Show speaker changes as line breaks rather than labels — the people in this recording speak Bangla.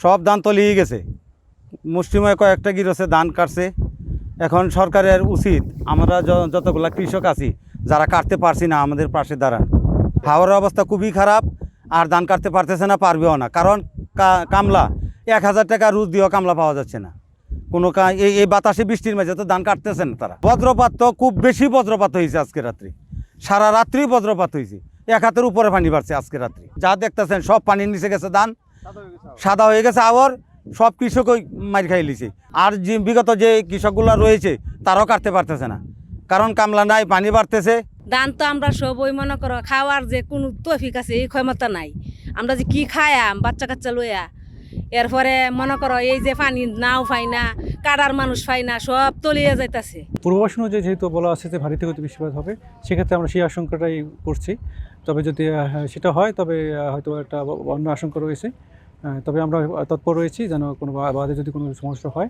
সব ধান তলিয়ে গেছে। মুষ্টিময় কয়েকটা গিরছে ধান কাটছে। এখন সরকারের উচিত আমরা যতগুলা কৃষক আছি যারা কাটতে পারছি না আমাদের পাশে দাঁড়ান। হাওরের অবস্থা খুবই খারাপ, আর ধান কাটতে পারতেছে না, পারবেও না, কারণ কামলা 1000 টাকা রোজ দিয়েও কামলা পাওয়া যাচ্ছে না। কোনো এই বাতাসে বৃষ্টির মাঝে তো ধান কাটতেছে না তারা। বজ্রপাত তো খুব বেশি বজ্রপাত হয়েছে আজকে রাত্রি, সারা রাত্রি বজ্রপাত হয়েছে। 1 হাতের উপরে পানি বাড়ছে আজকে রাত্রি। যা দেখতেছেন সব পানির নিচে গেছে, ধান সাদা হয়ে গেছে, আবার সব কৃষকই মার খাই লিছে। আর যে বিগত যে কৃষকগুলো রয়েছে তারাও কাটতে পারতেছে না, কারণ কামলা নাই, পানি বাড়তেছে।
ধান তো আমরা সবই মনে করো খাওয়ার যে কোনো তৌফিক আছে এই ক্ষমতা নাই। আমরা যে কি খায়াম বাচ্চা কাচ্চা লইয়া, এরপরে মনে করো এই যে পানি নাও পাই না, কাটার মানুষ পাই না, সব তলিয়ে যাইতাছে।
পূর্বাভাস অনুযায়ী যেহেতু বলা আছে যে ভারী থেকে অতি বৃষ্টিপাত হবে, সেক্ষেত্রে আমরা সেই আশঙ্কাটাই করছি। তবে যদি সেটা হয় তবে হয়তো একটা অন্য আশঙ্কা রয়েছে। তবে আমরা তৎপর রয়েছি যেন কোনো বাদে যদি কোনো সমস্যা হয়